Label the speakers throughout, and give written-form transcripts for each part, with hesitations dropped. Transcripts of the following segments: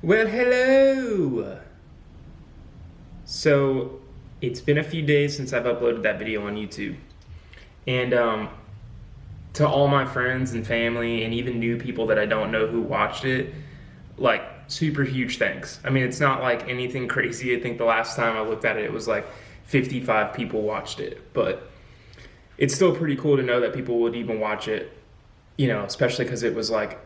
Speaker 1: Well, hello! So, it's been a few days since I've uploaded that video on YouTube. And to all my friends and family and even new people that I don't know who watched it, like, super huge thanks. I mean, it's not like anything crazy. I think the last time I looked at it, it was like 55 people watched it. But it's still pretty cool to know that people would even watch it, especially because it was like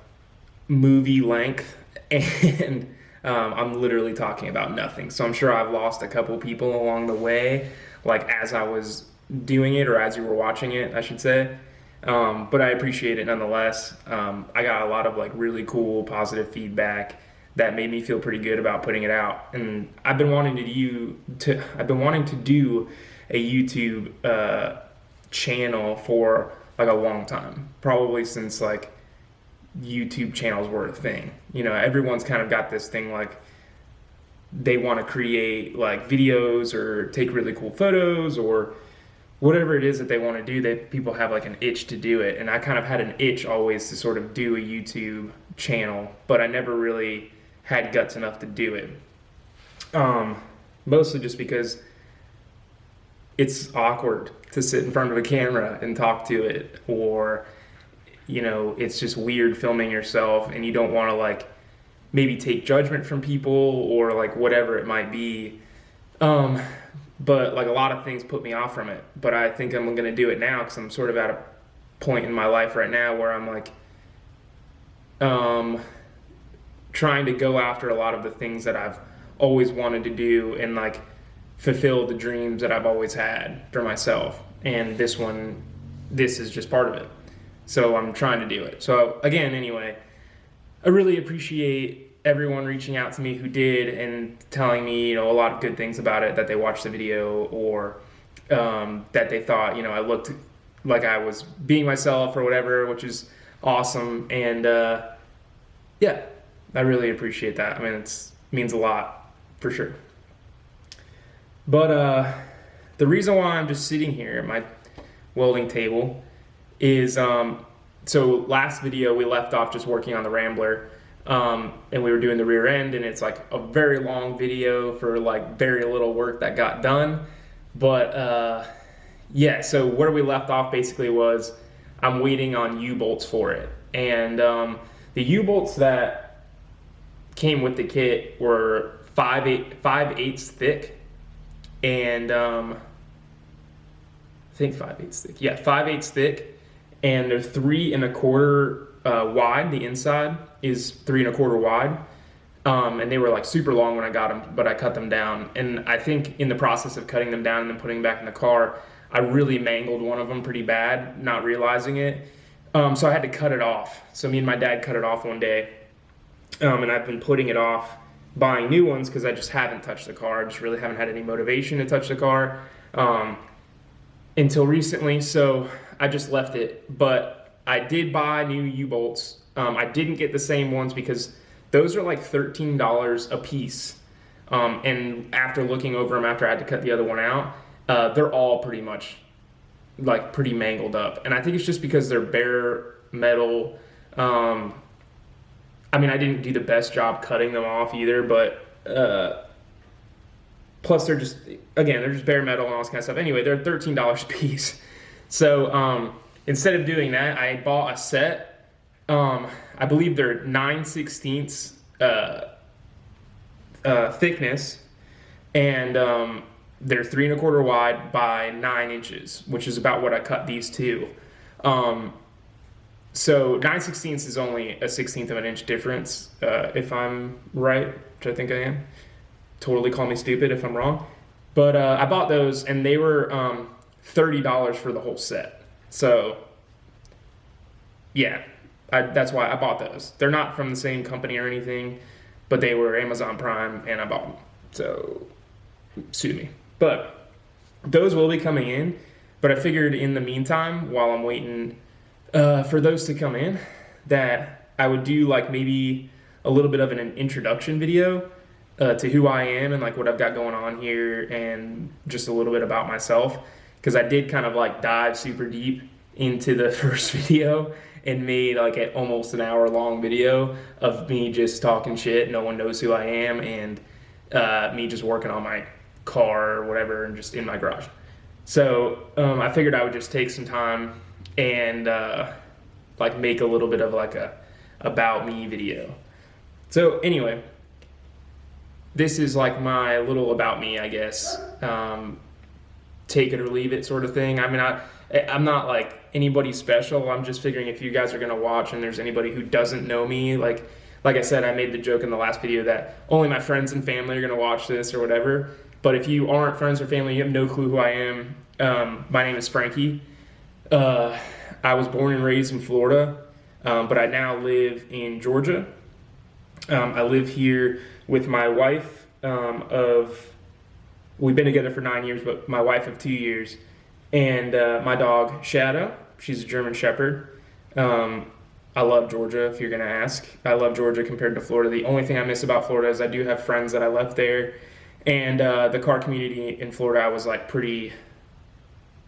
Speaker 1: movie length and I'm literally talking about nothing. So I'm sure I've lost a couple people along the way, like as I was doing it or as you were watching it, I should say. But I appreciate it nonetheless. I got a lot of like really cool positive feedback that made me feel pretty good about putting it out. And I've been wanting to do a YouTube channel for like a long time, probably since like YouTube channels were a thing. Everyone's kind of got this thing like they want to create like videos or take really cool photos or whatever it is that they want to do. That people have like an itch to do it, and I kind of had an itch always to sort of do a YouTube channel, but I never really had guts enough to do it. Mostly just because it's awkward to sit in front of a camera and talk to it, or it's just weird filming yourself and you don't want to like maybe take judgment from people or like whatever it might be. But like a lot of things put me off from it, but I think I'm going to do it now because I'm sort of at a point in my life right now where I'm like trying to go after a lot of the things that I've always wanted to do and like fulfill the dreams that I've always had for myself. And this is just part of it. So I'm trying to do it. So again, anyway, I really appreciate everyone reaching out to me who did and telling me, a lot of good things about it, that they watched the video or that they thought, I looked like I was being myself or whatever, which is awesome. And yeah, I really appreciate that. I mean, it means a lot for sure. But the reason why I'm just sitting here at my welding table is so last video we left off just working on the Rambler, and we were doing the rear end, and it's like a very long video for like very little work that got done. But yeah, so where we left off basically was I'm waiting on U-bolts for it, and the U-bolts that came with the kit were 5/8 thick, and I think 5/8 thick. Yeah, 5/8 thick. And they're 3 1/4 wide. The inside is 3 1/4 wide. And they were like super long when I got them, but I cut them down. And I think in the process of cutting them down and then putting them back in the car, I really mangled one of them pretty bad, not realizing it. So I had to cut it off. So me and my dad cut it off one day. And I've been putting it off, buying new ones because I just haven't touched the car. I just really haven't had any motivation to touch the car until recently. So I just left it, but I did buy new U-bolts. I didn't get the same ones because those are like $13 a piece. And after looking over them, after I had to cut the other one out, they're all pretty much like pretty mangled up. And I think it's just because they're bare metal. I mean, I didn't do the best job cutting them off either, but plus they're just bare metal and all this kind of stuff. Anyway, they're $13 a piece. So instead of doing that, I bought a set. I believe they're 9/16 thickness, and they're 3 1/4 wide by 9 inches, which is about what I cut these to. So 9/16 is only a 1/16 of an inch difference, if I'm right, which I think I am. Totally call me stupid if I'm wrong. But I bought those, and they were $30 for the whole set. So yeah, that's why I bought those. They're not from the same company or anything, but they were Amazon Prime, and I bought them. So sue me. But those will be coming in. But I figured in the meantime, while I'm waiting for those to come in, that I would do like maybe a little bit of an introduction video to who I am and like what I've got going on here, and just a little bit about myself, because I did kind of like dive super deep into the first video and made like an almost an hour long video of me just talking shit. No one knows who I am, and me just working on my car or whatever, and just in my garage. So I figured I would just take some time and like make a little bit of like a about me video. So anyway, this is like my little about me, I guess. Take it or leave it sort of thing. I mean, I'm not like anybody special. I'm just figuring if you guys are gonna watch and there's anybody who doesn't know me, like I said, I made the joke in the last video that only my friends and family are gonna watch this or whatever. But if you aren't friends or family, you have no clue who I am. My name is Frankie. I was born and raised in Florida, but I now live in Georgia. I live here with my wife we've been together for 9 years, but my wife of 2 years, and my dog Shadow. She's a German Shepherd. I love Georgia, if you're gonna ask. I love Georgia compared to Florida. The only thing I miss about Florida is I do have friends that I left there, and the car community in Florida, I was like pretty,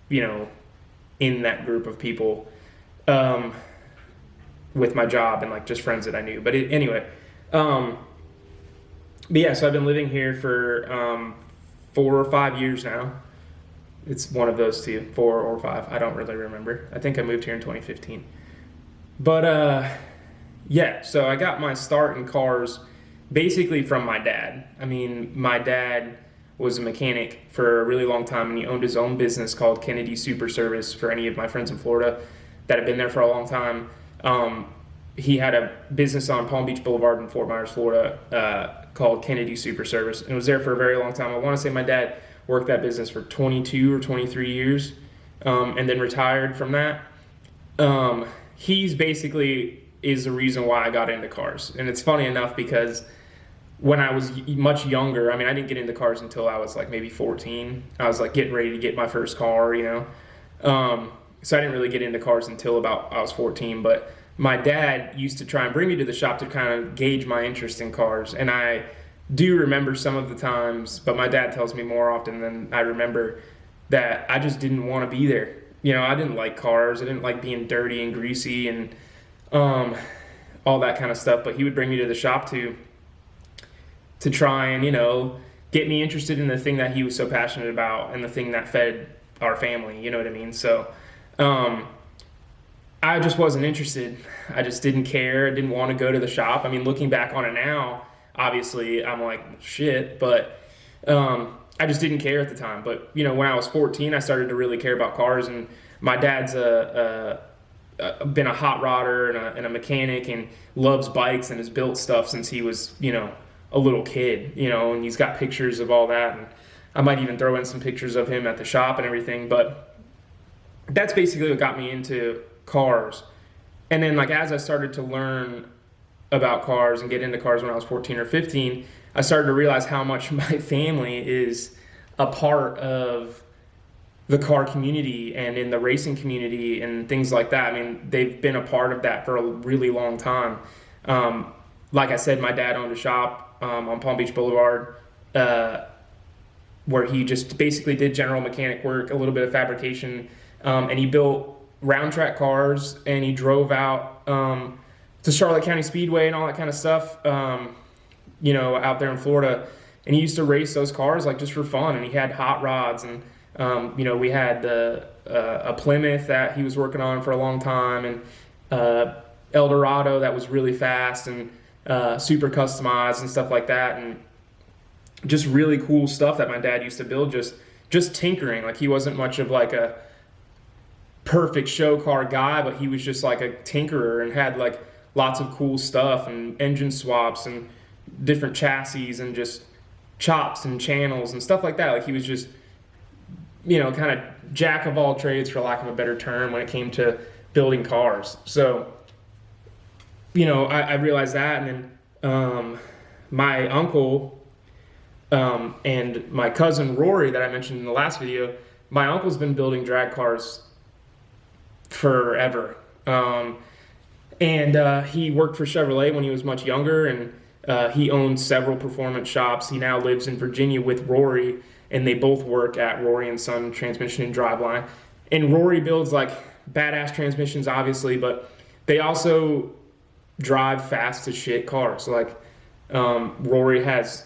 Speaker 1: in that group of people with my job and like just friends that I knew. But anyway, but yeah, so I've been living here for 4 or 5 years now. It's one of those two, 4 or 5. I don't really remember. I think I moved here in 2015. But yeah, so I got my start in cars basically from my dad. I mean, my dad was a mechanic for a really long time, and he owned his own business called Kennedy Super Service. For any of my friends in Florida that have been there for a long time, he had a business on Palm Beach Boulevard in Fort Myers, Florida, called Kennedy Super Service, and was there for a very long time. I want to say my dad worked that business for 22 or 23 years, and then retired from that. He's basically is the reason why I got into cars. And it's funny enough because when I was much younger, I mean, I didn't get into cars until I was like maybe 14. I was like getting ready to get my first car, so I didn't really get into cars until about I was 14. But my dad used to try and bring me to the shop to kind of gauge my interest in cars. And I do remember some of the times, but my dad tells me more often than I remember, that I just didn't want to be there. I didn't like cars. I didn't like being dirty and greasy and all that kind of stuff. But he would bring me to the shop to try and, get me interested in the thing that he was so passionate about and the thing that fed our family, you know what I mean? So I just wasn't interested. I just didn't care. I didn't want to go to the shop. I mean, looking back on it now, obviously I'm like, shit, but I just didn't care at the time. But, when I was 14, I started to really care about cars, and my dad's been a hot rodder and a mechanic and loves bikes and has built stuff since he was, a little kid, and he's got pictures of all that. And I might even throw in some pictures of him at the shop and everything. But that's basically what got me into cars. And then as I started to learn about cars and get into cars when I was 14 or 15, I started to realize how much my family is a part of the car community and in the racing community and things like that. I mean, they've been a part of that for a really long time. Like I said, my dad owned a shop on Palm Beach Boulevard where he just basically did general mechanic work, a little bit of fabrication, and he built round track cars, and he drove out to Charlotte County Speedway and all that kind of stuff, out there in Florida. And he used to race those cars just for fun, and he had hot rods, and we had a Plymouth that he was working on for a long time, and Eldorado that was really fast and super customized and stuff like that, and just really cool stuff that my dad used to build, just tinkering. He wasn't much of a perfect show car guy, but he was just a tinkerer and had lots of cool stuff and engine swaps and different chassis and just chops and channels and stuff like that. He was just, kind of jack of all trades, for lack of a better term, when it came to building cars. So, I realized that. And then my uncle and my cousin Rory that I mentioned in the last video, my uncle's been building drag cars forever. And he worked for Chevrolet when he was much younger, and he owned several performance shops. He now lives in Virginia with Rory, and they both work at Rory & Son Transmission and Driveline. And Rory builds badass transmissions, obviously, but They also drive fast as shit cars. Like Rory has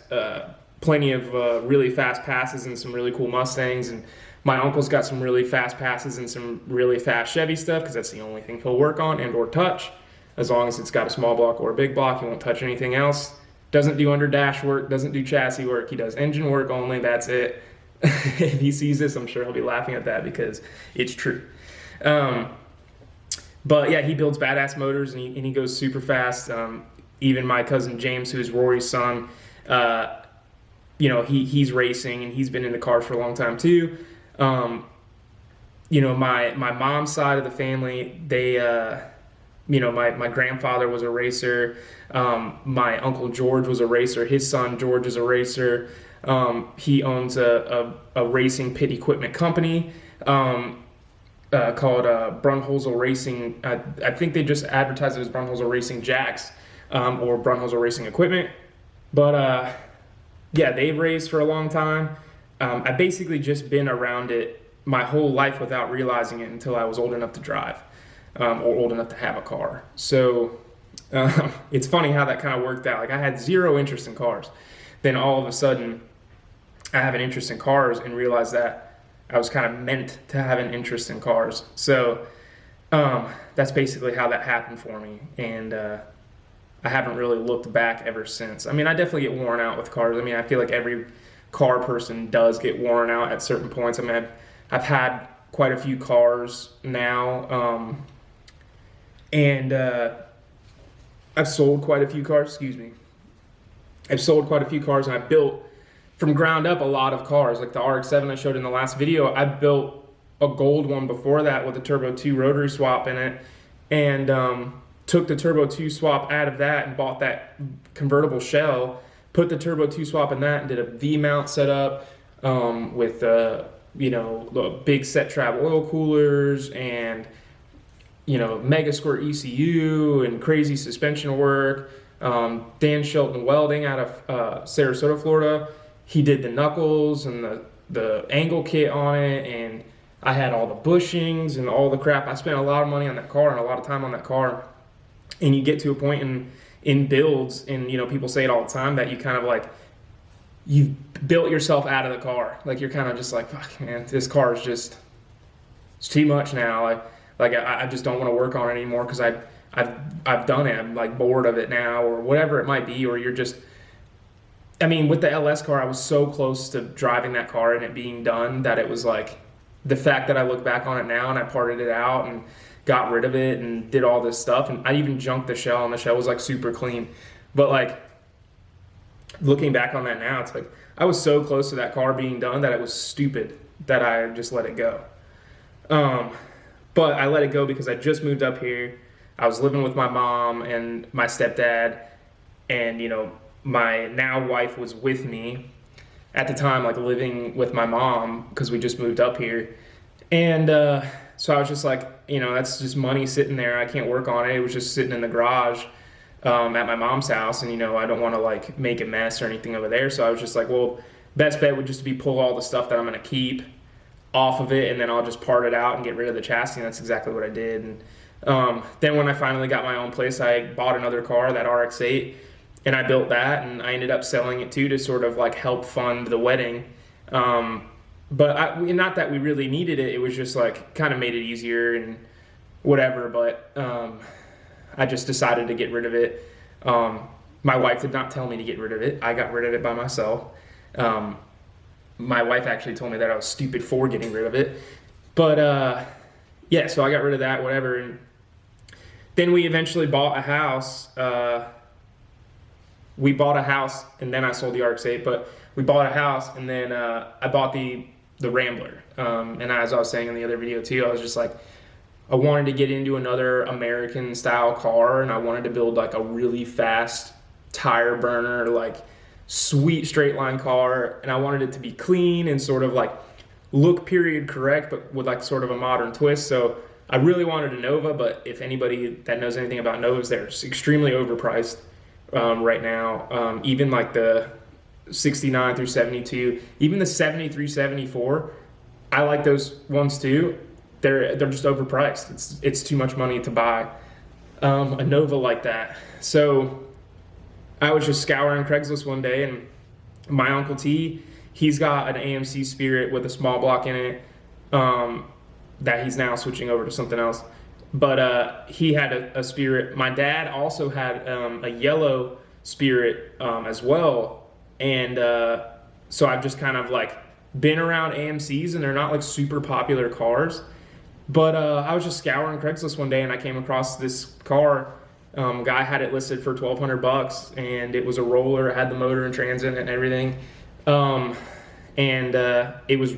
Speaker 1: plenty of really fast passes and some really cool Mustangs, and my uncle's got some really fast passes and some really fast Chevy stuff, because that's the only thing he'll work on and or touch. As long as it's got a small block or a big block, he won't touch anything else. Doesn't do under dash work, doesn't do chassis work. He does engine work only, that's it. If he sees this, I'm sure he'll be laughing at that because it's true. But yeah, he builds badass motors, and he goes super fast. Even my cousin James, who's Rory's son, he's racing, and he's been into cars for a long time too. My mom's side of the family, they, my grandfather was a racer. My uncle George was a racer. His son George is a racer. He owns a racing pit equipment company called Brunholzer Racing. I think they just advertise it as Brunholzer Racing Jacks or Brunholzer Racing Equipment. But yeah, they've raced for a long time. I've basically just been around it my whole life without realizing it until I was old enough to drive or old enough to have a car. So it's funny how that kind of worked out. Like, I had zero interest in cars. Then all of a sudden, I have an interest in cars and realized that I was kind of meant to have an interest in cars. So that's basically how that happened for me. And I haven't really looked back ever since. I mean, I definitely get worn out with cars. I mean, I feel like every car person does get worn out at certain points. I mean, I've had quite a few cars now. And I've sold quite a few cars, I've sold quite a few cars, and I've built from ground up a lot of cars. Like the RX-7 I showed in the last video, I built a gold one before that with a Turbo 2 rotary swap in it, and took the Turbo 2 swap out of that and bought that convertible shell, put the Turbo 2 swap in that, and did a V-mount setup with the big set trap oil coolers and mega squirt ECU and crazy suspension work. Dan Shelton Welding out of Sarasota, Florida, he did the knuckles and the angle kit on it, and I had all the bushings and all the crap. I spent a lot of money on that car and a lot of time on that car. And you get to a point in builds, and people say it all the time, that you kind of like, you've built yourself out of the car. Like, you're kind of just like, fuck man, this car is just, it's too much now. I just don't want to work on it anymore because I've done it. I'm like bored of it now, or whatever it might be. Or you're just, I mean, with the LS car, I was so close to driving that car and it being done that it was like, the fact that I look back on it now and I parted it out and got rid of it and did all this stuff, and I even junked the shell, and the shell was like super clean. But like, looking back on that now, it's like I was so close to that car being done that it was stupid that I just let it go. But I let it go because I just moved up here. I was living with my mom and my stepdad, and my now wife was with me at the time, like living with my mom because we just moved up here. And so I was just like, that's just money sitting there. I can't work on it. It was just sitting in the garage at my mom's house, and I don't want to like make a mess or anything over there. So I was just like, well, best bet would just be pull all the stuff that I'm going to keep off of it, and then I'll just part it out and get rid of the chassis. And that's exactly what I did. And then when I finally got my own place, I bought another car, that RX-8, and I built that, and I ended up selling it too to sort of like help fund the wedding. But not that we really needed it. It was just like kind of made it easier and whatever. But I just decided to get rid of it. My wife did not tell me to get rid of it. I got rid of it by myself. My wife actually told me that I was stupid for getting rid of it. But yeah, so I got rid of that, whatever. And then we eventually bought a house. We bought a house, and then I sold the RX-8. But we bought a house, and then I bought the Rambler. And as I was saying in the other video too, I was just like, I wanted to get into another American style car, and I wanted to build like a really fast tire burner, like sweet straight line car, and I wanted it to be clean and sort of like look period correct, but with like sort of a modern twist. So I really wanted a Nova, but if anybody that knows anything about Novas, they're extremely overpriced right now. Even like the 69 through 72, even the 73, 74, I like those ones too. They're just overpriced. It's too much money to buy a Nova like that. So I was just scouring Craigslist one day, and my Uncle T, he's got an AMC Spirit with a small block in it that he's now switching over to something else. But he had a Spirit. My dad also had a yellow Spirit as well. And so I've just kind of like been around AMCs, and they're not like super popular cars. But I was just scouring Craigslist one day, and I came across this car. Guy had it listed for $1,200, and it was a roller. It had the motor and transit and everything. It was,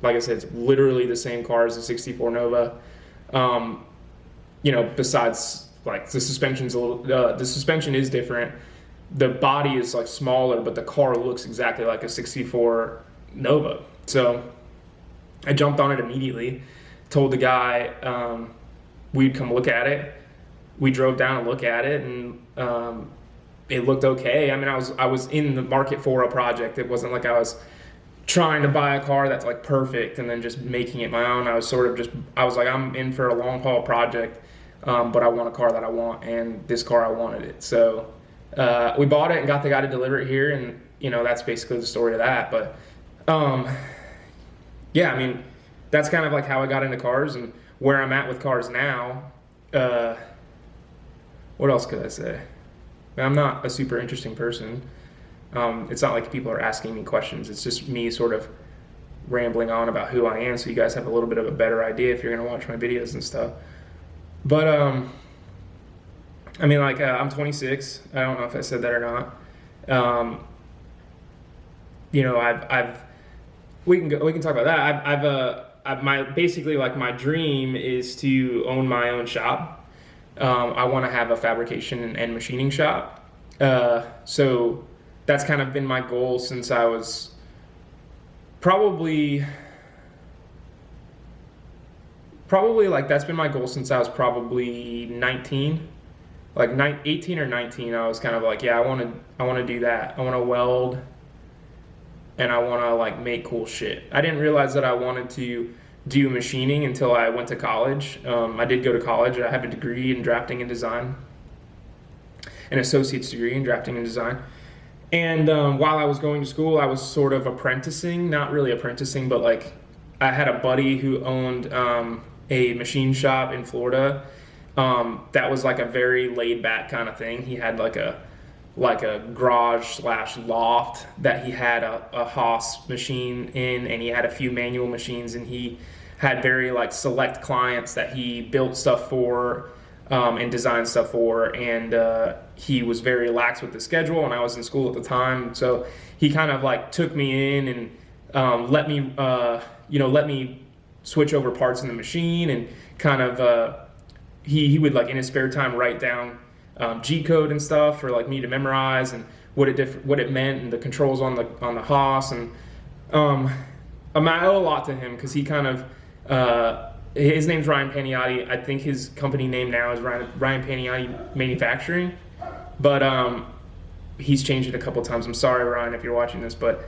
Speaker 1: like I said, it's literally the same car as the 64 Nova. Besides like the suspension's the suspension is different. The body is like smaller, but the car looks exactly like a 64 Nova. So I jumped on it immediately. Told the guy we'd come look at it. We drove down and looked at it, and it looked okay. I mean, I was in the market for a project. It wasn't like I was trying to buy a car that's like perfect and then just making it my own. I was like, I'm in for a long haul project, but I want a car that I want, and this car, I wanted it. So we bought it and got the guy to deliver it here, and that's basically the story of that. But yeah, I mean, that's kind of like how I got into cars and where I'm at with cars now. What else could I say? I'm not a super interesting person. It's not like people are asking me questions. It's just me sort of rambling on about who I am, so you guys have a little bit of a better idea if you're going to watch my videos and stuff. But I mean, like, I'm 26. I don't know if I said that or not. We can talk about that. My dream is to own my own shop. I want to have a fabrication and machining shop. So that's kind of been my goal since I was probably like, that's been my goal since I was probably 19, like 18 or 19. I was kind of like, yeah, I want to do that. I want to weld, and I want to like make cool shit. I didn't realize that I wanted to do machining until I went to college. I did go to college. I have a degree in drafting and design, an associate's degree in drafting and design. And while I was going to school, I was sort of apprenticing, not really apprenticing, but like I had a buddy who owned a machine shop in Florida. That was like a very laid back kind of thing. He had like a garage / loft that he had a Haas machine in, and he had a few manual machines, and he had very like select clients that he built stuff for and designed stuff for, and he was very lax with the schedule, and I was in school at the time, so he kind of like took me in and let me switch over parts in the machine, and kind of he would like in his spare time write down G code and stuff for like me to memorize, and what it meant, and the controls on the Haas. And I owe a lot to him, because he kind of his name's Ryan Paniotti. I think his company name now is Ryan Paniotti Manufacturing, but he's changed it a couple times. I'm sorry, Ryan, if you're watching this, but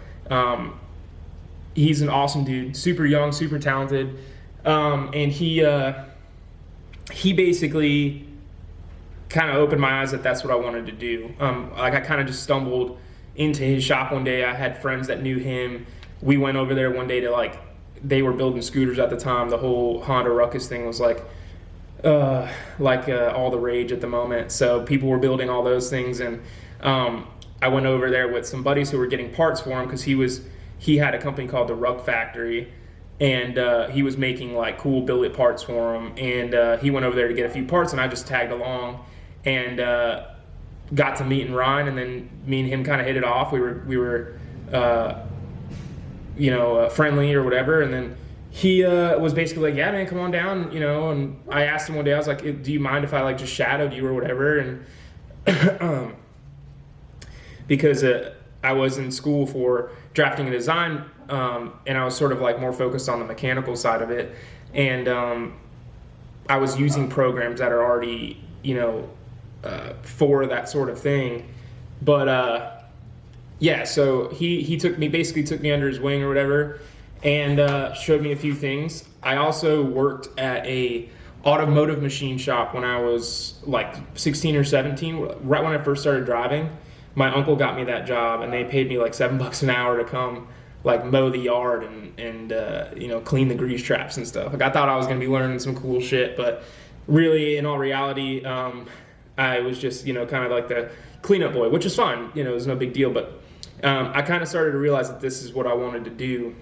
Speaker 1: he's an awesome dude, super young, super talented, and he basically kind of opened my eyes that that's what I wanted to do. Like, I kind of just stumbled into his shop one day. I had friends that knew him. We went over there one day to like, they were building scooters at the time. The whole Honda Ruckus thing was like all the rage at the moment. So people were building all those things, and I went over there with some buddies who were getting parts for him, because he had a company called the Ruck Factory, and he was making like cool billet parts for him. And he went over there to get a few parts, and I just tagged along, and got to meeting Ryan, and then me and him kind of hit it off. We were friendly or whatever, and then he was basically like, yeah, man, come on down, and I asked him one day, I was like, do you mind if I like just shadowed you or whatever? And because I was in school for drafting and design, and I was sort of like more focused on the mechanical side of it, and I was using programs that are already for that sort of thing. But yeah, so he took me under his wing or whatever, and showed me a few things. I also worked at a automotive machine shop when I was like 16 or 17, right when I first started driving. My uncle got me that job, and they paid me like $7 an hour to come like mow the yard and you know, clean the grease traps and stuff. Like I thought I was gonna be learning some cool shit, but really, in all reality, I was just, you know, kind of like the cleanup boy, which is fine. You know, it was no big deal, but I kind of started to realize that this is what I wanted to do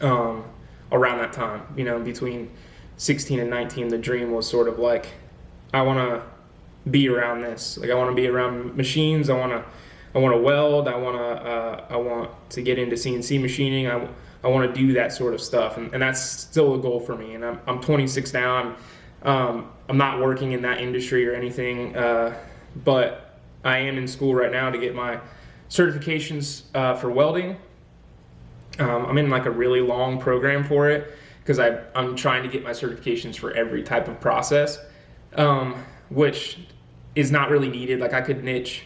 Speaker 1: around that time. You know, between 16 and 19, the dream was sort of like, I want to be around this. Like I want to be around machines. I want to weld. I want to get into CNC machining. I want to do that sort of stuff, and that's still a goal for me. And I'm 26 now. I'm not working in that industry or anything, but I am in school right now to get my certifications for welding. I'm in like a really long program for it because I'm trying to get my certifications for every type of process, which is not really needed. Like I could niche,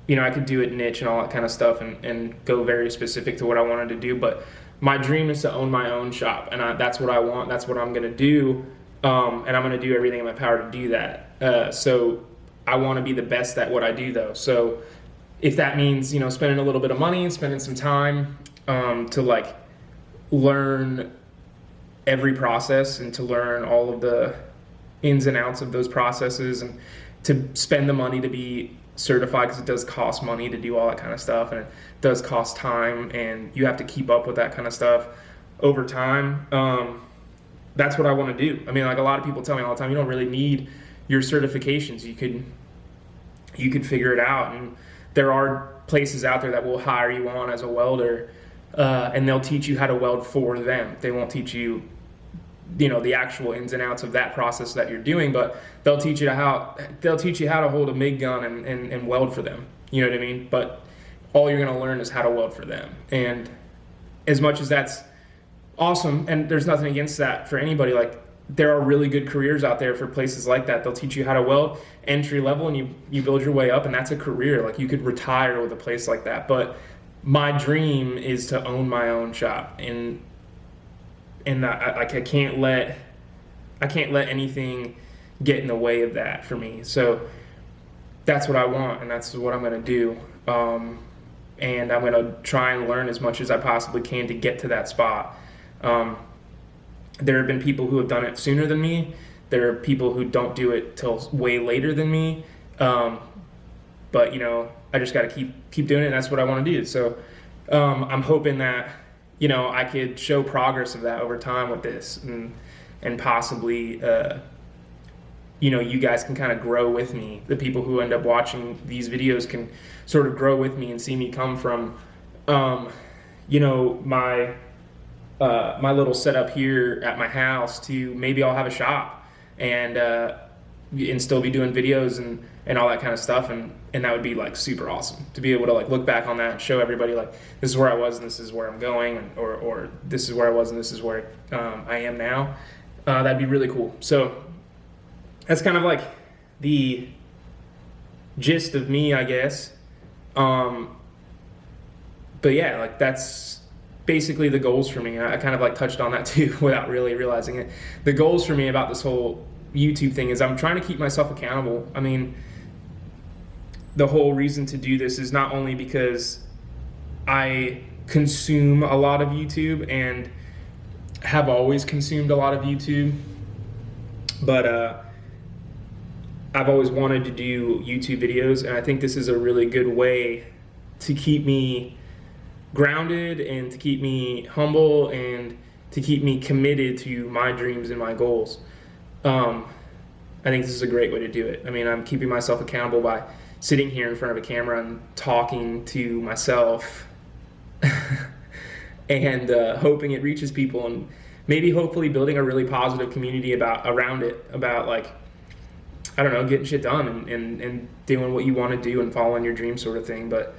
Speaker 1: you know, I could do it niche and all that kind of stuff and go very specific to what I wanted to do. But my dream is to own my own shop, and that's what I want. That's what I'm going to do, and I'm going to do everything in my power to do that. So I want to be the best at what I do, though. So if that means, you know, spending a little bit of money and spending some time to like learn every process and to learn all of the ins and outs of those processes and to spend the money to be certified, because it does cost money to do all that kind of stuff, and it does cost time, and you have to keep up with that kind of stuff over time. That's what I want to do. I mean, like a lot of people tell me all the time, you don't really need your certifications. You could figure it out, and there are places out there that will hire you on as a welder, and they'll teach you how to weld for them. They won't teach you, you know, the actual ins and outs of that process that you're doing, but they'll teach you how to hold a MIG gun and weld for them. You know what I mean? But all you're going to learn is how to weld for them. And as much as that's awesome, and there's nothing against that for anybody, like there are really good careers out there for places like that. They'll teach you how to weld entry level, and you build your way up, and that's a career. Like you could retire with a place like that. But my dream is to own my own shop, and I can't let anything get in the way of that for me. So that's what I want, and that's what I'm going to do. And I'm going to try and learn as much as I possibly can to get to that spot. There have been people who have done it sooner than me. There are people who don't do it till way later than me. But you know, I just got to keep doing it, and that's what I want to do. So I'm hoping that, you know, I could show progress of that over time with this, and possibly, you know, you guys can kind of grow with me. The people who end up watching these videos can sort of grow with me and see me come from, you know, my little setup here at my house to maybe I'll have a shop and still be doing videos and all that kind of stuff, and that would be like super awesome to be able to like look back on that and show everybody like this is where I was and this is where I'm going, or this is where I was and this is where I am now. That'd be really cool. So that's kind of like the gist of me, I guess. But yeah, like that's basically the goals for me. I kind of like touched on that too without really realizing it. The goals for me about this whole YouTube thing is I'm trying to keep myself accountable. I mean, the whole reason to do this is not only because I consume a lot of YouTube and have always consumed a lot of YouTube, but I've always wanted to do YouTube videos, and I think this is a really good way to keep me grounded and to keep me humble and to keep me committed to my dreams and my goals. I think this is a great way to do it. I mean, I'm keeping myself accountable by sitting here in front of a camera and talking to myself and hoping it reaches people, and maybe hopefully building a really positive community around it, about like, I don't know, getting shit done and doing what you want to do and following your dreams sort of thing. But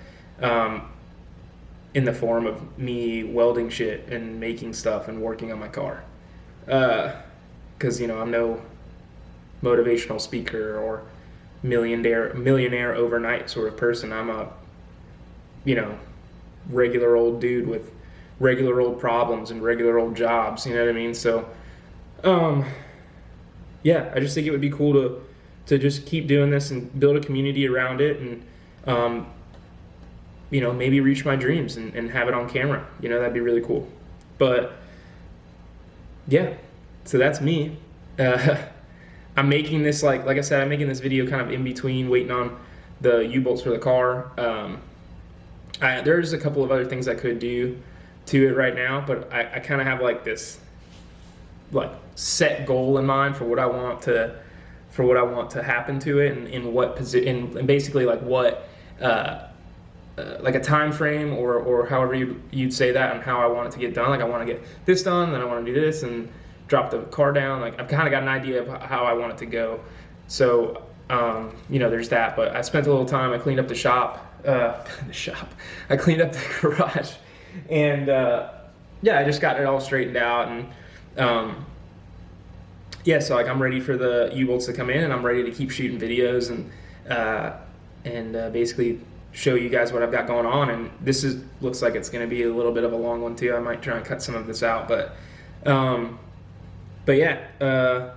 Speaker 1: in the form of me welding shit and making stuff and working on my car. Because, you know, I'm no motivational speaker or millionaire overnight sort of person. I'm a, you know, regular old dude with regular old problems and regular old jobs, you know what I mean? So yeah, I just think it would be cool to just keep doing this and build a community around it, and you know, maybe reach my dreams and have it on camera. You know, that'd be really cool. But yeah, so that's me. I'm making this, like I said, I'm making this video kind of in between waiting on the U-bolts for the car. There's a couple of other things I could do to it right now, but I kind of have like this like set goal in mind for what I want to happen to it, and in what position, and basically like what like a time frame or however you'd say that, and how I want it to get done. Like I want to get this done, then I want to do this and drop the car down. Like I've kind of got an idea of how I want it to go. So you know, there's that. But I spent a little time. I cleaned up the shop. I cleaned up the garage, and yeah, I just got it all straightened out, and yeah, so like I'm ready for the U-bolts to come in, and I'm ready to keep shooting videos and basically show you guys what I've got going on. And this looks like it's going to be a little bit of a long one too. I might try and cut some of this out, but yeah,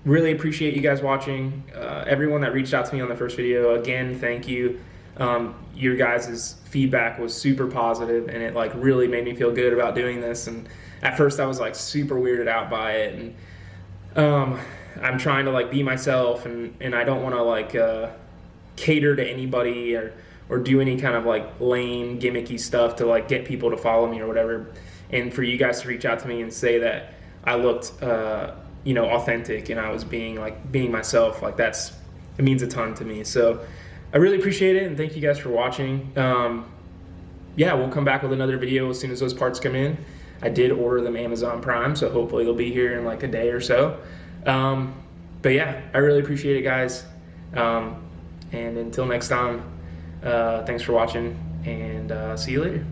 Speaker 1: really appreciate you guys watching. Everyone that reached out to me on the first video, again, thank you. Your guys' feedback was super positive, and it like really made me feel good about doing this. And at first I was like super weirded out by it, and I'm trying to like be myself, and I don't want to like cater to anybody or do any kind of like lame gimmicky stuff to like get people to follow me or whatever. And for you guys to reach out to me and say that I looked you know, authentic, and I was being myself, like it means a ton to me. So I really appreciate it, and thank you guys for watching. Yeah, we'll come back with another video as soon as those parts come in. I did order them Amazon Prime, so hopefully they'll be here in like a day or so. But yeah, I really appreciate it, guys. And until next time, thanks for watching, and see you later.